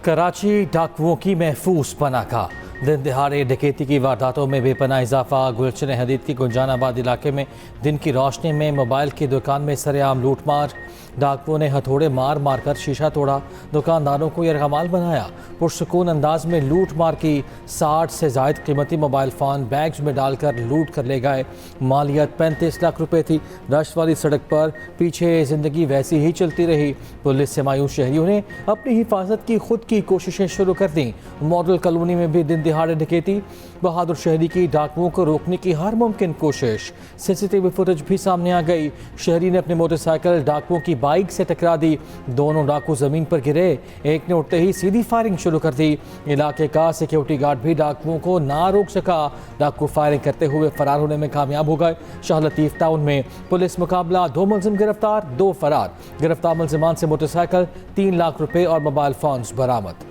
कराची डाकुओं की महफूज पनाह का दिन दिहाड़े डकैती की वारदातों में बेपनाह इजाफा। गुलशन हदीद की गुंजानाबाद इलाके में दिन की रोशनी में मोबाइल की दुकान में सरेआम लूटमार। डाकुओं ने हथौड़े मार मार कर शीशा तोड़ा, दुकानदारों को यरगमाल बनाया। पुरसुकून अंदाज में लूट मार की। 60 से जायद कीमती मोबाइल फ़ोन बैग्स में डालकर लूट कर ले गए। मालियत 35 लाख रुपए थी। रश वाली सड़क पर पीछे ज़िंदगी वैसी ही चलती रही। पुलिस से मायूस शहरियों ने अपनी हिफाजत की खुद की कोशिशें शुरू कर दी। मॉडल कॉलोनी में भी दिन दिहाड़े डकैती। बहादुर शहरी की डाकुओं को रोकने की हर मुमकिन कोशिश। सीसीटीवी फुटेज भी सामने आ गई। शहरी ने अपनी मोटरसाइकिल डाकुओं की बाइक से टकरा दी। दोनों डाकू जमीन पर गिरे। एक ने उठते ही सीधी फायरिंग शुरू कर दी। इलाके का सिक्योरिटी गार्ड भी डाकुओं को ना रोक सका। डाकू फायरिंग करते हुए फरार होने में कामयाब हो गए। शाह लतीफ टाउन में पुलिस मुकाबला, 2 मुलजिम गिरफ्तार, 2 फरार। गिरफ्तार मुलजिमान से मोटरसाइकिल, 3 लाख रुपए और मोबाइल फोन्स बरामद।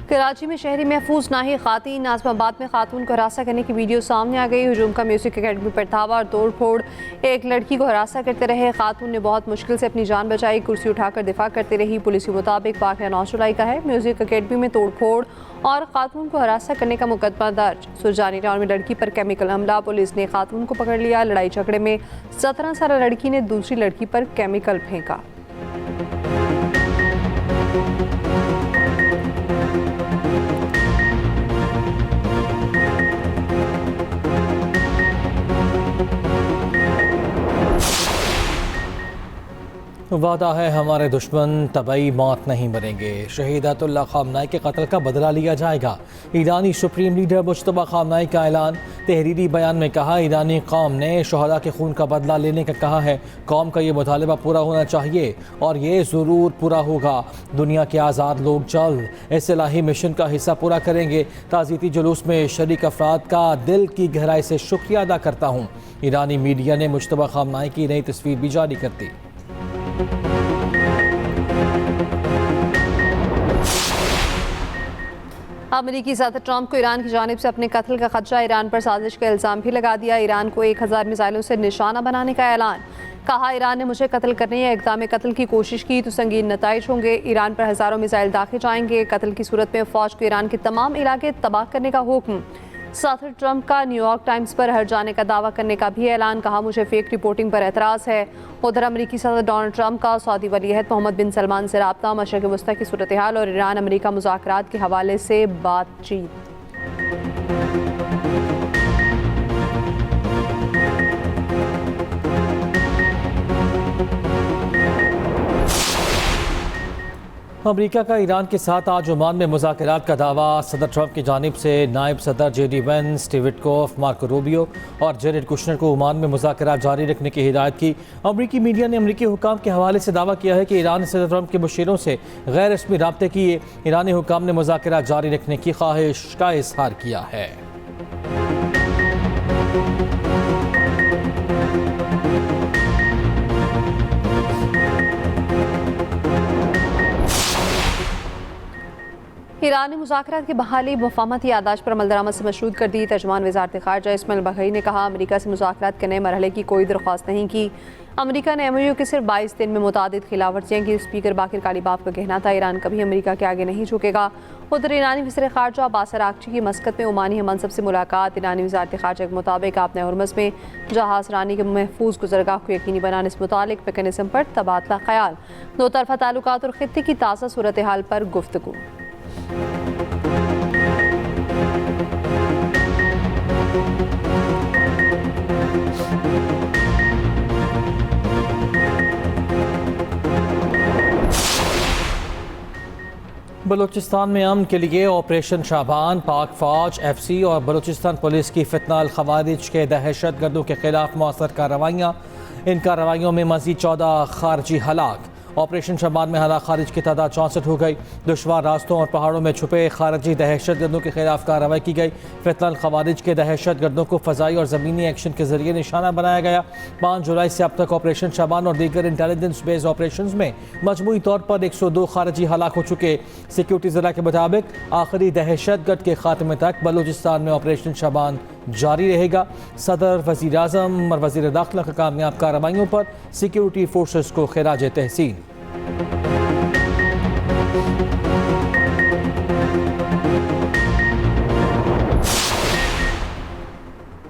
कराची में शहरी महफूज नाही खातीन। नाज़िमाबाद में खातून को हरासा करने की वीडियो सामने आ गई। हुजूम का म्यूजिक अकेडमी पर धावा और तोड़ फोड़। एक लड़की को हरासा करते रहे खातून ने बहुत मुश्किल से अपनी जान बचाई। कुर्सी उठाकर दिफा करती रही। पुलिस के मुताबिक वाक़या 9 जुलाई का है। म्यूजिक अकेडमी में तोड़ फोड़ और खातून को हरासा करने का मुकदमा दर्ज। सुरजानी टाउन में लड़की पर केमिकल हमला। पुलिस ने खातून को पकड़ लिया। लड़ाई झगड़े में 17 साल लड़की ने दूसरी लड़की पर केमिकल फेंका। वादा है हमारे दुश्मन तबई मौत नहीं मरेंगे। शहीद अयतुल्लाह ख़ामनाई के कत्ल का बदला लिया जाएगा। ईरानी सुप्रीम लीडर मुज्तबा ख़ामनाई का ऐलान। तहरीरी बयान में कहा, ईरानी कौम ने शहदा के खून का बदला लेने का कहा है। कौम का ये मुतालबा पूरा होना चाहिए और ये ज़रूर पूरा होगा। दुनिया के आज़ाद लोग जल्द इस इलाही मिशन का हिस्सा पूरा करेंगे। ताज़ीती जुलूस में शरीक अफराद का दिल की गहराई से शुक्रिया अदा करता हूँ। ईरानी मीडिया ने मुज्तबा ख़ामनाई की नई तस्वीर भी जारी कर दी। अमेरिकी सदर ट्रंप को ईरान की जानिब से अपने कत्ल का खदशा। ईरान पर साजिश का इल्ज़ाम भी लगा दिया। ईरान को 1000 मिसाइलों से निशाना बनाने का ऐलान। कहा, ईरान ने मुझे कत्ल करने या इक़दाम कत्ल की कोशिश की तो संगीन नताइज होंगे। ईरान पर हज़ारों मिसाइल दागे जाएंगे। कत्ल की सूरत में फ़ौज को ईरान के तमाम इलाके तबाह करने का हुक्म। सदर ट्रंप का न्यूयॉर्क टाइम्स पर हट जाने का दावा करने का भी ऐलान। कहा, मुझे फेक रिपोर्टिंग पर एतराज़ है। उधर अमेरिकी सदर डोनाल्ड ट्रंप का सऊदी वलीअहद मोहम्मद बिन सलमान से रब्ता। मशरिक़ वस्ता की सूरत हाल और ईरान अमेरिका मुज़ाकरात के हवाले से बातचीत। अमेरिका का ईरान के साथ आज ओमान में मुज़ाकरात का दावा। सदर ट्रंप की जानिब से नायब सदर JD Vance, Steve Witkoff, Marco Rubio और जेरेड कुशनर को ओमान में मुज़ाकरात जारी रखने की हिदायत की। अमेरिकी मीडिया ने अमेरिकी हुकाम के हवाले से दावा किया है कि ईरान ने सदर ट्रंप के मुशीरों से गैर रस्मी राब्ते किए। ईरानी हुकाम ने मुज़ाकरात जारी रखने की ख्वाहिश का इज़हार किया है। ईरान ने मुज़ाकरात की बहाली मुफाहमती यादाश्त पर अमलदरामद से मशरूत कर दी। तर्जुमान वज़ारत ख़ारजा इस्माइल बघई ने कहा, अमेरिका से मुज़ाकरात के नए मरहले की कोई दरख्वास्त नहीं की। अमेरिका ने MOU के सिर्फ 22 दिन में मुतादिद खिलाफवर्जियाँ की। स्पीकर बाकिर कालीबाफ का कहना था, ईरान कभी अमेरिका के आगे नहीं झुकेगा। उधर ईरानी वज़ीर ख़ारजा अब्बास अराग़ची की मस्कत में ओमानी मनसब से मुलाकात। ईरानी वज़ारत ख़ारजा के मुताबिक आपने हुर्मुज़ में जहाज़ रानी के महफूज गुज़रगाह को यकीनी बनाने से मुतालिक मैकेनिज़्म पर तबादला ख्याल। दो तरफ़ा ताल्लुकात और खित्ते की ताज़ा सूरत हाल पर गुफ्तगू। बलूचिस्तान में अमन के लिए ऑपरेशन शाबान, पाक फौज, FC और बलूचिस्तान पुलिस की फितनाल खवारिज के दहशत गर्दों के खिलाफ मौसर कार्रवाइयाँ। इन कार्रवाइयों में मज़ीद 14 खारजी हलाक। ऑपरेशन शाबान में हलाक खारिज की तादाद 64 हो गई। दुश्वार रास्तों और पहाड़ों में छुपे खारजी दहशत गर्दों के खिलाफ कार्रवाई की गई। फितनाल खवारिज के दहशत गर्दों को फ़ज़ाई और ज़मीनी एक्शन के जरिए निशाना बनाया गया। 5 जुलाई से अब तक ऑपरेशन शाबान और दीगर इंटेलिजेंस बेस्ड ऑपरेशन में मजमूई तौर पर 102 खारजी हलाक हो चुके। सिक्योरिटी ज़रा के मुताबिक आखिरी दहशत गर्द के खात्मे तक बलूचिस्तान में ऑपरेशन शाबान जारी रहेगा। सदर, वज़ीर आज़म और वज़ीर दाखिला की कामयाब कार्रवाइयों पर सिक्योरिटी फोर्सेस को खिराज तहसीन।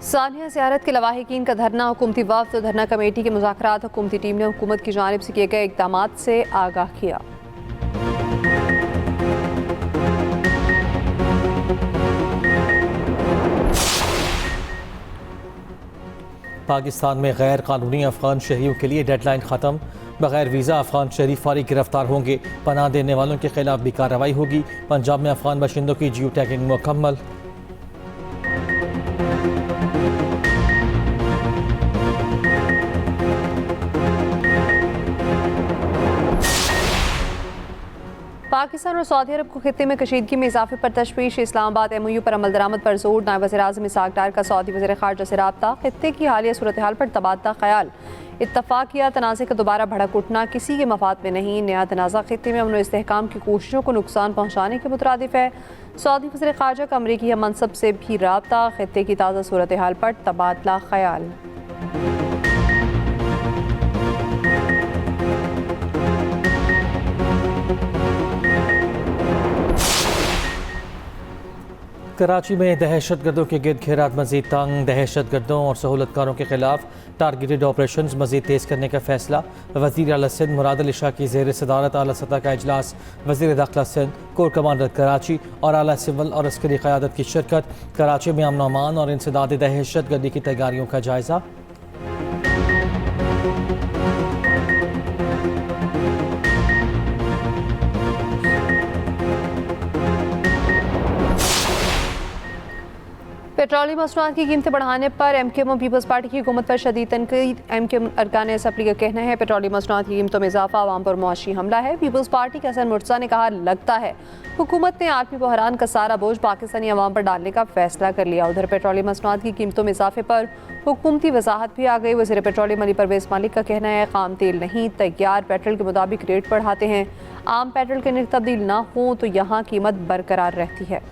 सानिया ज़ियारत के लवाहिकीन का धरना, हुकूमती वफ़द और धरना कमेटी के मुज़ाकरात। हुकूमती टीम ने हुकूमत की जानिब से किए गए इक़दाम से आगाह किया। पाकिस्तान में गैर कानूनी अफगान शहरियों के लिए डेडलाइन ख़त्म। बगैर वीज़ा अफगान शहरी फौरी गिरफ्तार होंगे। पनाह देने वालों के खिलाफ भी कार्रवाई होगी। पंजाब में अफगान बाशिंदों की जियो टैगिंग मुकम्मल। पाकिस्तान और सऊदी अरब को खित्ते में कशीदगी में इजाफे पर तशवीश। इस्लामाबाद MOU पर अमल दरामद पर जोर। नायब वज़ीर आज़म इसहाक डार का सऊदी वज़ीर ख़ारजा से राब्ता। खित्ते की हालिया सूरत हाल पर तबादला ख्याल। इत्तफ़ाक़ किया तनाज़े का दोबारा भड़क उठना किसी के मफाद में नहीं। नया तनाज़ा खित्ते में अमन व इस्तेहकाम की कोशिशों को नुकसान पहुँचाने के मुतरादिफ है। सऊदी वज़ीर ख़ारजा का अमरीकी मनसब से भी राब्ता। खित्ते की ताज़ा सूरत हाल पर तबादला ख्याल। कराची में दहशत गर्दों के गिरद घेरात मजीद तंग। दहशत गर्दों और सहूलतकारों के खिलाफ टारगेटेड ऑपरेशन मजीद तेज़ करने का फैसला। वज़ीर आला सिंध मुराद अली शाह की ज़ेर सदारत आला सतह का इजलास। वज़ीर दाखिला सिंध, कोर कमांडर कराची और आला सिविल और अस्करी क़यादत की शिरकत। कराची में अमन अमान और इंसदाद दहशत गर्दी की तैयारियों का जायज़ा। पेट्रोलियम मसनूआत की कीमतें बढ़ाने पर MKM पीपल्स पार्टी की हुकूमत पर शदीद तनकीद। MKM अरकान असम्बली का कहना है पेट्रोलियम मसनूआत की कीमतों में इजाफा आवाम पर मुआशी हमला है। पीपल्स पार्टी के हसन मुर्तज़ा ने कहा, लगता है हुकूमत ने आलमी बहरान का सारा बोझ पाकिस्तानी अवाम पर डालने का फैसला कर लिया। उधर पेट्रोलियम मसनूआत की कीमतों में इजाफे पर हुकूमती वजाहत भी आ गई। वज़ीर पेट्रोलियम अली परवेज़ मालिक का कहना है, खाम तेल नहीं तैयार पेट्रोल के मुताबिक रेट बढ़ाते हैं। आम पेट्रोल के नर्ख तब्दील ना हो तो यहाँ कीमत बरकरार रहती है।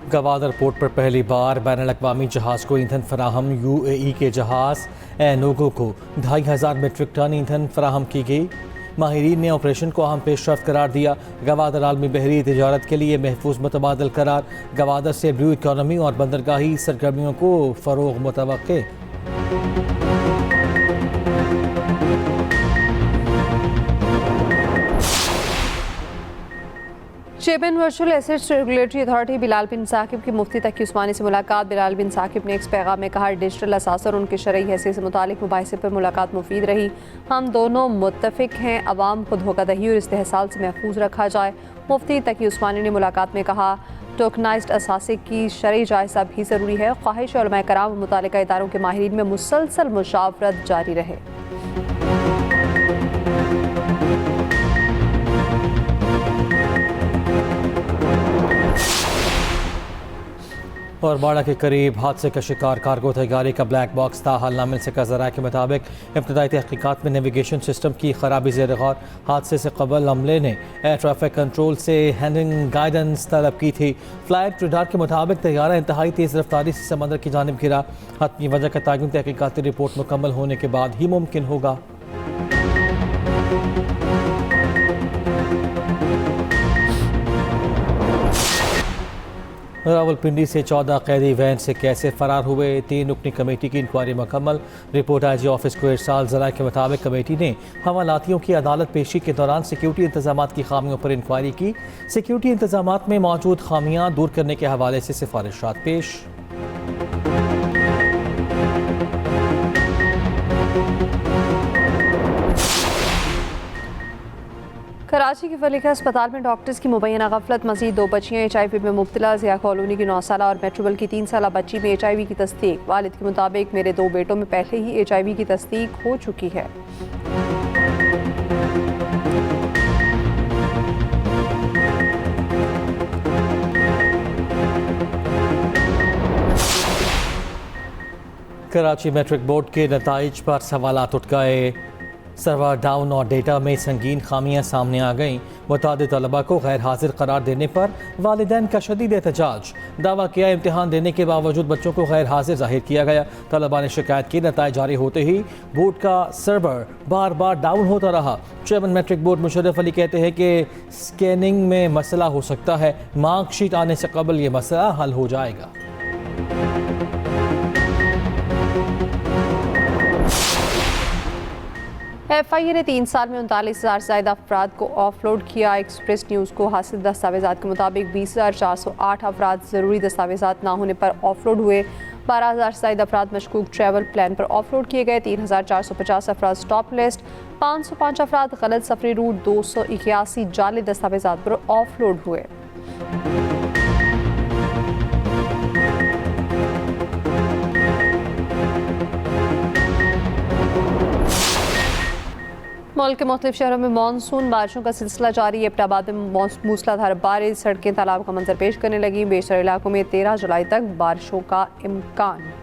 गवादर पोर्ट पर पहली बार बैनुल अक़वामी जहाज़ को ईंधन फराहम। UAE के जहाज़ एनोगो को 2500 मीट्रिक टन ईंधन फराहम की गई। माहिरीन ने ऑपरेशन को अहम पेशरफ्त करार दिया। गवादर आलमी बहरी तजारत के लिए महफूज मुतबादल करार। गवादर से ब्लू इकॉनमी और बंदरगाही सरगर्मियों को फ़रोग़ मुतवक्के। Chairman virtual assets regulatory authority Bilal bin Saqib की मुफ्ती तकी उस्मानी से मुलाकात। बिलाल बिन साकिब ने एक पैगाम में कहा, डिजिटल असास और उनके शरई हैसियत से मुतालिक मुबाहिसे पर मुलाकात मुफीद रही। हम दोनों मुत्तफिक हैं अवाम को धोखाधही और इस्तेहसाल से महफूज रखा जाए। मुफ्ती तकी उस्मानी ने मुलाकात में कहा, टोकनाइज्ड असासे की शरई जायज़ा भी ज़रूरी है। ख्वाहिश उलमा कराम और मुतालिका इदारों के माहिरीन में मुसलसल मुशावरत जारी रहे। और बाड़ा के करीब हादसे का शिकार कार्गो थी गाड़ी का ब्लैक बॉक्स था। हाल नामिल से ज़राए के मुताबिक इब्तदाई तहकीकात में नेविगेशन सिस्टम की खराबी ज़ेर गौर। हादसे से कबल अमले ने एयर ट्रैफिक कंट्रोल से हैंडलिंग गाइडेंस तलब की थी। फ्लाइट रडार के मुताबिक तैयारा इंतहाई तेज़ रफ्तारी से समंदर की जानिब गिरा। हतमी वजह का तयन तहकीकाती रिपोर्ट मुकम्मल होने के बाद ही मुमकिन होगा। रावलपिंडी से 14 कैदी वैन से कैसे फरार हुए। 3 रुकनी कमेटी की इंक्वायरी मुकम्मल। रिपोर्ट IG ऑफिस को इरसाल। ज़राए के मुताबिक कमेटी ने हवालातियों की अदालत पेशी के दौरान सिक्योरिटी इंतजाम की खामियों पर इंक्वायरी की। सिक्योरिटी इंतजाम में मौजूद खामियां दूर करने के हवाले से सिफारिशात पेश। कराची के फलीका अस्पताल में डॉक्टर्स की मुबैना गफलत। मजीद 2 बच्चियाँ HIV में मुब्तला। ज़िया कॉलोनी की 9 साला और मेट्रोबल की 3 साला बच्ची में HIV की तस्दीक। वालिद के मुताबिक मेरे 2 बेटों में पहले ही HIV की तस्दीक हो चुकी है। कराची मैट्रिक बोर्ड के नताइज पर सवालात उठ गए। सर्वर डाउन और डेटा में संगीन खामियां सामने आ गईं। मुतादिद तलबा को गैर हाजिर करार देने पर वालिदैन का शदीद एहतजाज। दावा किया इम्तिहान देने के बावजूद बच्चों को गैर हाजिर जाहिर किया गया। तलबा ने शिकायत की, नताइज जारी होते ही बोर्ड का सर्वर बार बार डाउन होता रहा। Chairman matric board Musharraf Ali कहते हैं कि स्कैनिंग में मसला हो सकता है, मार्कशीट आने से कबल ये मसला हल हो जाएगा। FIA ने 3 साल में 39,000 से ज़्यादा अफराद को ऑफलोड किया। एक्सप्रेस न्यूज़ को हासिल दस्तावेज़ात के मुताबिक 20,408 अफराद ज़रूरी दस्तावेज़ात ना होने पर ऑफलोड हुए। 12,000 से ज़्यादा अफराद मशकूक ट्रैवल प्लान पर ऑफलोड किए गए। 3,450 अफराद स्टॉप लिस्ट, 505 अफराद गलत सफरी रूट, 281 जाली दस्तावेज़ात पर ऑफलोड हुए। मुल्क के मुख्तलिफ शहरों में मानसून बारिशों का सिलसिला जारी है। एबटाबाद में मूसलाधार बारिश, सड़कें तालाब का मंजर पेश करने लगी। बेशतर इलाकों में 13 जुलाई तक बारिशों का इम्कान।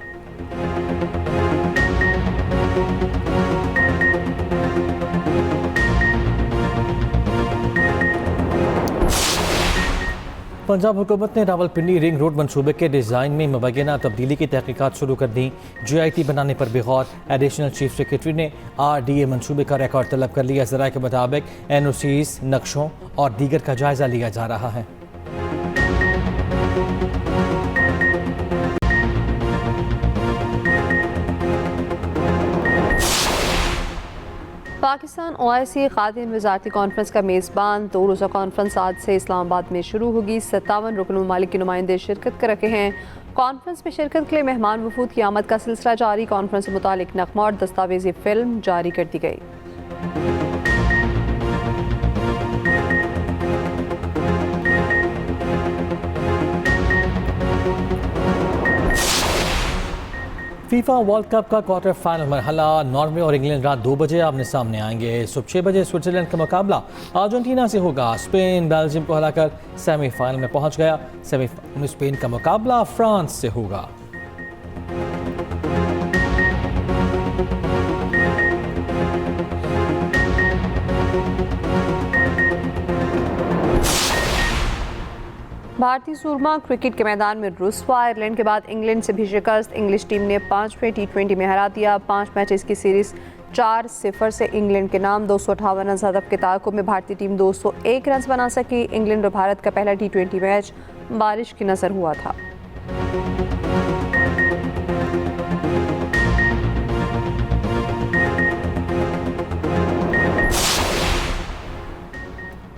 पंजाब हुकूमत ने रावलपिंडी रिंग रोड मनसूबे के डिज़ाइन में मुबैना तब्दीली की तहकीकात शुरू कर दी। GIT बनाने पर बेगौर। एडिशनल चीफ सेक्रेटरी ने RDA मनसूबे का रिकॉर्ड तलब कर लिया। ज़राए के मुताबिक NOCs, नक्शों और दीगर का जायज़ा लिया जा रहा है। पाकिस्तान OIC खादिम वजारती कॉन्फ्रेंस का मेज़बान। 2 रोज़ा कॉन्फ्रेंस आज से इस्लामाबाद में शुरू होगी। 57 रुकन ममालिक के नुमाइंदे शिरकत कर रखे हैं। कॉन्फ्रेंस में शिरकत के लिए मेहमान वफूद की आमद का सिलसिला जारी। कॉन्फ्रेंस से मुतालिक नगमा और दस्तावेजी फिल्म जारी कर दी गई। फीफा वर्ल्ड कप का क्वार्टर फाइनल मरहला नॉर्वे और इंग्लैंड रात 2 बजे आमने सामने आएंगे। सुबह 6 बजे स्विट्जरलैंड का मुकाबला अर्जेंटीना से होगा। स्पेन बेल्जियम को हराकर सेमीफाइनल में पहुंच गया। सेमीफाइनल में स्पेन का मुकाबला फ्रांस से होगा। भारतीय सूरमा क्रिकेट के मैदान में रुस्वा। आयरलैंड के बाद इंग्लैंड से भी शिकस्त। इंग्लिश टीम ने 5वें T20 में हरा दिया। 5 मैचेस की सीरीज 4-0 से इंग्लैंड के नाम। 258 रन हदफ के ताक़ुब में भारतीय टीम 201 रन बना सकी। इंग्लैंड और भारत का पहला T20 मैच बारिश की नज़र हुआ था।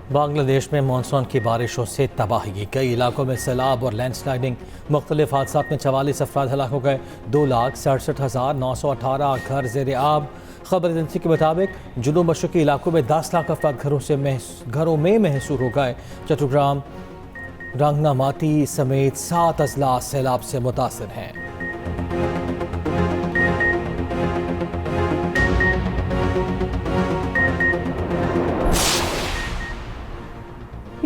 बांग्लादेश में मानसून की बारिशों से तबाही। कई इलाकों में सैलाब और लैंडस्लाइडिंग। मुख्तलिफ हादसात में 44 अफराद हलाक हो गए। 2,67,918 घर ज़ेर आब। खबर एजेंसी के मुताबिक जुनूब मशरक़ी इलाकों में 10 लाख अफराद घरों में महसूर हो गए। चट्टग्राम, रंगना माती समेत 7 अजला सैलाब से मुतासर हैं।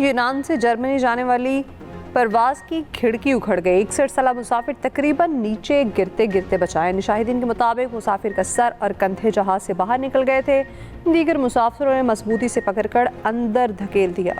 यूनान से जर्मनी जाने वाली परवाज़ की खिड़की उखड़ गई। 61 साल मुसाफिर तकरीबन नीचे गिरते गिरते बचाए। मुशाहिदीन के मुताबिक मुसाफिर का सर और कंधे जहाज से बाहर निकल गए थे। दीगर मुसाफिरों ने मजबूती से पकड़कर अंदर धकेल दिया।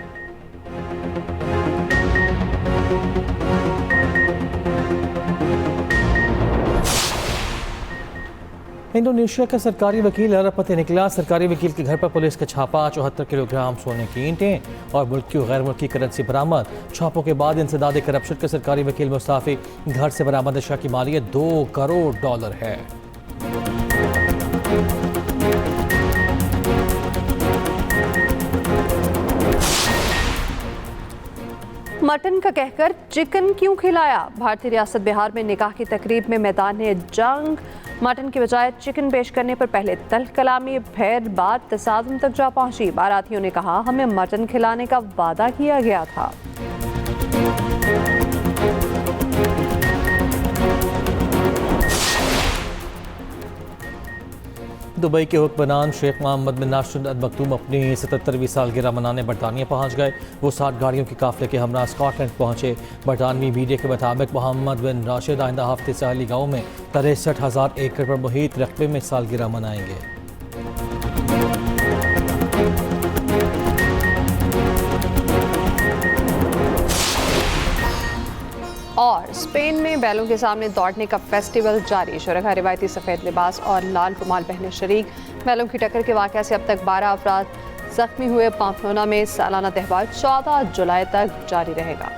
इंडोनेशिया का सरकारी वकील अरब पते निकला। सरकारी वकील के घर पर पुलिस का छापा। 74 किलोग्राम सोने की ईंटें और मुल्की और गैर मुल्की करेंसी बरामद। छापों के बाद इंसदाद करप्शन के सरकारी वकील मुस्ताफी। घर से बरामद अशिया की मालियत $2 करोड़ है। मटन का कहकर चिकन क्यों खिलाया? भारतीय रियासत बिहार में निकाह की तकरीब में मैदान जंग। मटन की बजाय चिकन पेश करने पर पहले तल्ख कलामी, फिर बाद तसादुम तक जा पहुंची। बारातियों ने कहा, हमें मटन खिलाने का वादा किया गया था। दुबई के हुक्मरान शेख मोहम्मद बिन नासिर अल मखदूम अपनी 77वीं सालगिरह मनाने बरतानिया पहुँच गए। वो 60 गाड़ियों के काफिले के हमरा स्कॉटलैंड पहुँचे। बरतानवी मीडिया के मुताबिक मोहम्मद बिन राशिद आइंदा हफ्ते से अली गाँव में 63,000 एकड़ पर मुहित रकबे में सालगिरह मनाएंगे। और स्पेन में बैलों के सामने दौड़ने का फेस्टिवल जारी। शुरका रिवायती सफ़ेद लिबास और लाल रुमाल पहने शरीक। बैलों की टक्कर के वाक़या से अब तक 12 अफराद जख्मी हुए। पाम्पलोना में सालाना त्यौहार 14 जुलाई तक जारी रहेगा।